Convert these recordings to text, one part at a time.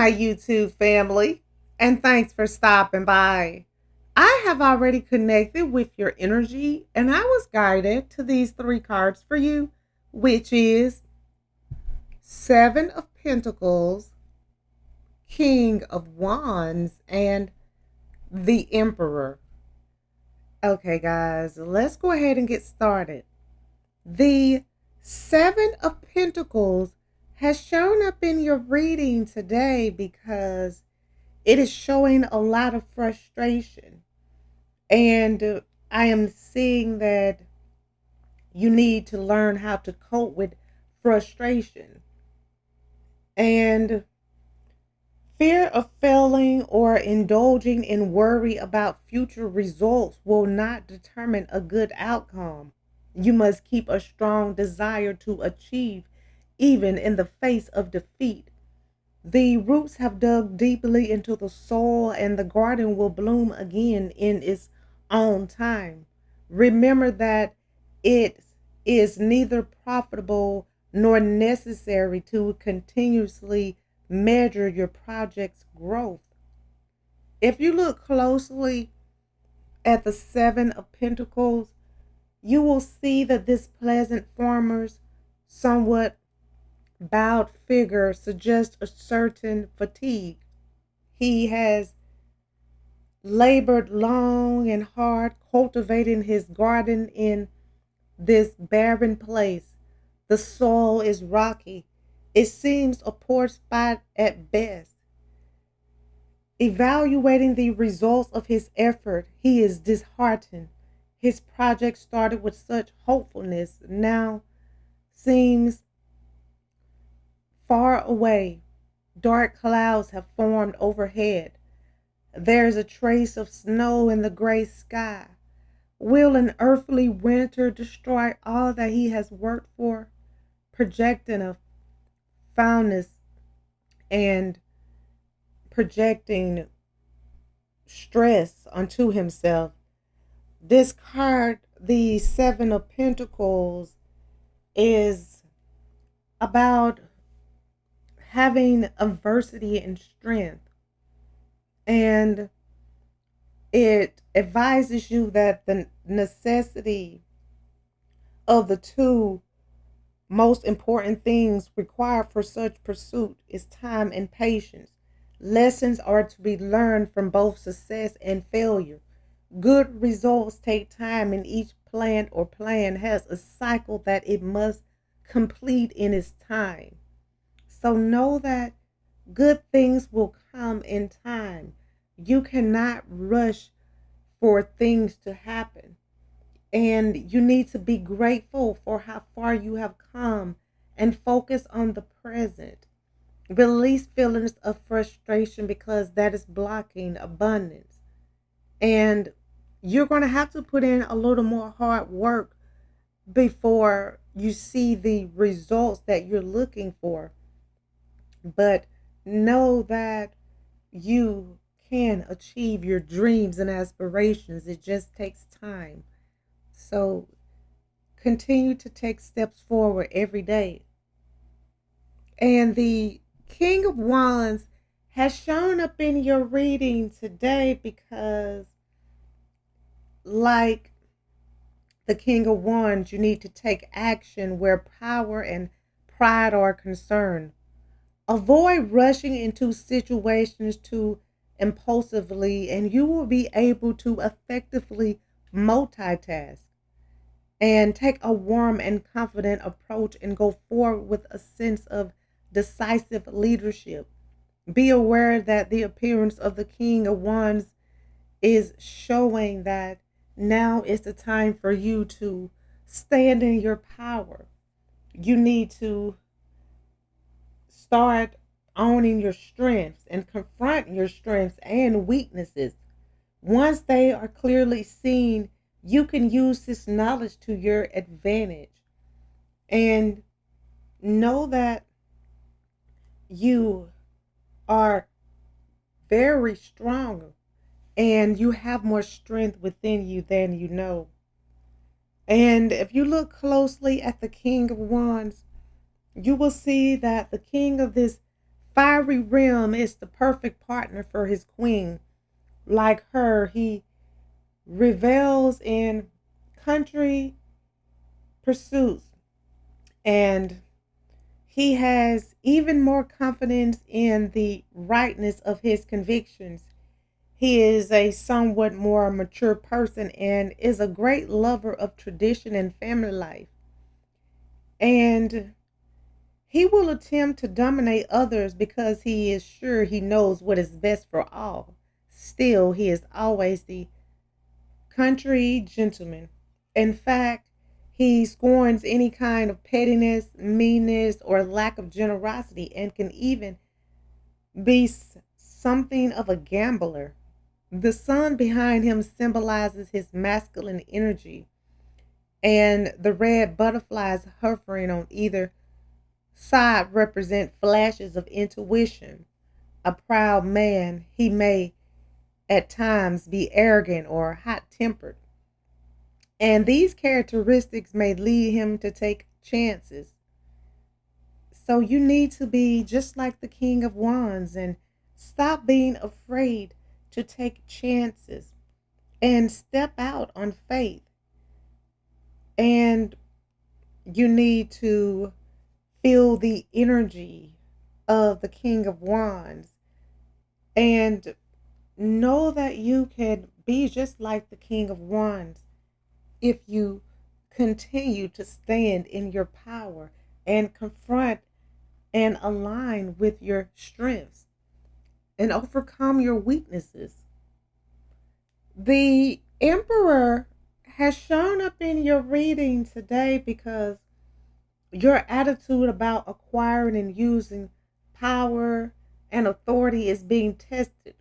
my YouTube family, and thanks for stopping by. I have already connected with your energy, and I was guided to these three cards for you, which is Seven of Pentacles, King of Wands, and the Emperor. Okay, guys, let's go ahead and get started. The Seven of Pentacles has shown up in your reading today because it is showing a lot of frustration. And I am seeing that you need to learn how to cope with frustration. And fear of failing or indulging in worry about future results will not determine a good outcome. You must keep a strong desire to achieve, even in the face of defeat. The roots have dug deeply into the soil, and the garden will bloom again in its own time. Remember that it is neither profitable nor necessary to continuously measure your project's growth. If you look closely at the Seven of Pentacles, you will see that this pleasant farmer's somewhat bowed figure suggests a certain fatigue. He has labored long and hard cultivating his garden in this barren place. The soil is rocky. It seems a poor spot at best. Evaluating the results of his effort, he is disheartened. His project started with such hopefulness now seems far away. Dark clouds have formed overhead. There's a trace of snow in the gray sky. Will an earthly winter destroy all that he has worked for? Projecting a foulness and projecting stress onto himself. This card, the Seven of Pentacles, is about having adversity and strength. And it advises you that the necessity of the two most important things required for such pursuit is time and patience. Lessons are to be learned from both success and failure. Good results take time, and each plant or plan has a cycle that it must complete in its time. So know that good things will come in time. You cannot rush for things to happen. And you need to be grateful for how far you have come and focus on the present. Release feelings of frustration because that is blocking abundance. And you're going to have to put in a little more hard work before you see the results that you're looking for. But know that you can achieve your dreams and aspirations. It just takes time. So continue to take steps forward every day. And the King of Wands has shown up in your reading today because, like the King of Wands, you need to take action where power and pride are concerned. Avoid rushing into situations too impulsively, and you will be able to effectively multitask and take a warm and confident approach and go forward with a sense of decisive leadership. Be aware that the appearance of the King of Wands is showing that now is the time for you to stand in your power. You need to start owning your strengths and confront your strengths and weaknesses. Once they are clearly seen, you can use this knowledge to your advantage. And know that you are very strong and you have more strength within you than you know. And if you look closely at the King of Wands, you will see that the king of this Fiery realm is the perfect partner for his queen. Like her, he revels in country pursuits, and he has even more confidence in the rightness of his convictions. He is a somewhat more mature person and is a great lover of tradition and family life. And he will attempt to dominate others because he is sure he knows what is best for all. Still, he is always the country gentleman. In fact, he scorns any kind of pettiness, meanness, or lack of generosity and can even be something of a gambler. The sun behind him symbolizes his masculine energy, and the red butterflies hovering on either side represent flashes of intuition. A proud man, he may at times be arrogant or hot tempered, and these characteristics may lead him to take chances. So you need to be just like the King of Wands and stop being afraid to take chances and step out on faith. And you need to feel the energy of the King of Wands and know that you can be just like the King of Wands if you continue to stand in your power and confront and align with your strengths and overcome your weaknesses. The Emperor has shown up in your reading today because your attitude about acquiring and using power and authority is being tested.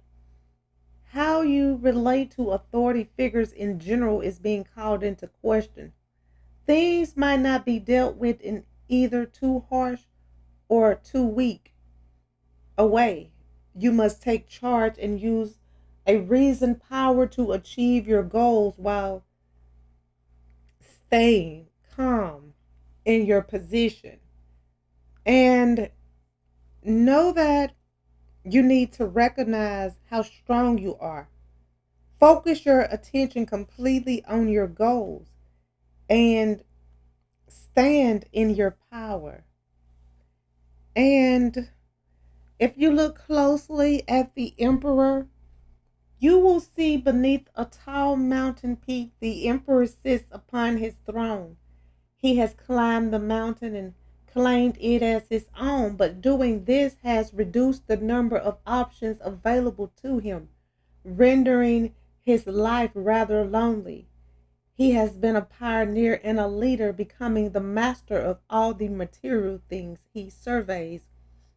How you relate to authority figures in general is being called into question. Things might not be dealt with in either too harsh or too weak a way. You must take charge and use a reasoned power to achieve your goals while staying calm in your position. And know that you need to recognize how strong you are. Focus your attention completely on your goals and stand in your power. And if you look closely at the Emperor, you will see beneath a tall mountain peak the Emperor sits upon his throne. He has climbed the mountain and claimed it as his own, but doing this has reduced the number of options available to him, rendering his life rather lonely. He has been a pioneer and a leader, becoming the master of all the material things he surveys.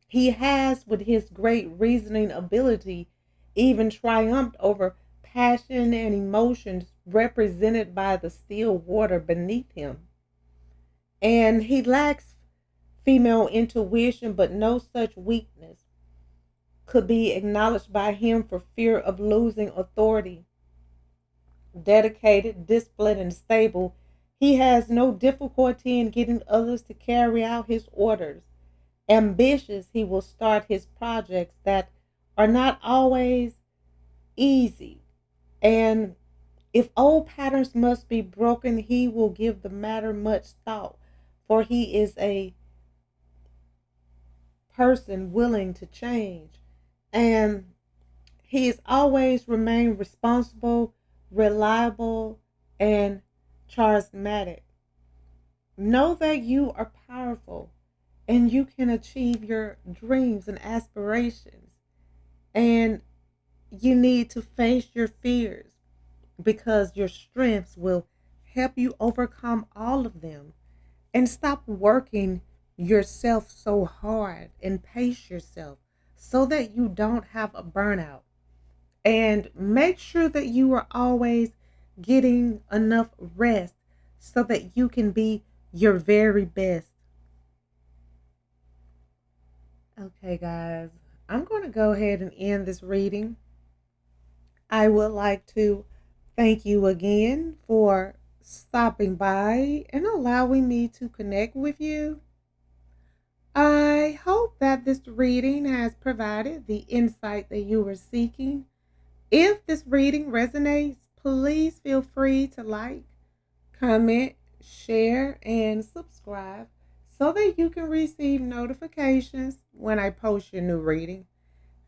He has, with his great reasoning ability, even triumphed over passion and emotions represented by the still water beneath him. And he lacks female intuition, but no such weakness could be acknowledged by him for fear of losing authority. Dedicated, disciplined, and stable, he has no difficulty in getting others to carry out his orders. Ambitious, he will start his projects that are not always easy. And if old patterns must be broken, he will give the matter much thought, for he is a person willing to change. And he has always remained responsible, reliable, and charismatic. Know that you are powerful and you can achieve your dreams and aspirations. And you need to face your fears because your strengths will help you overcome all of them. And stop working yourself so hard and pace yourself so that you don't have a burnout. And make sure that you are always getting enough rest so that you can be your very best. Okay, guys, I'm going to go ahead and end this reading. I would like to thank you again for stopping by and allowing me to connect with you. I hope hope that this reading has provided the insight that you were seeking. If this reading resonates, please feel free to like, comment, share, and subscribe so that you can receive notifications when I post your new reading.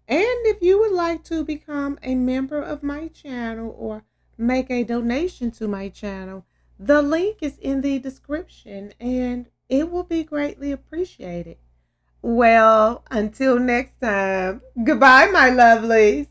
And if you would like to become a member of my channel or make a donation to my channel, the link is in the description and it will be greatly appreciated. Well, until next time, goodbye, my lovelies.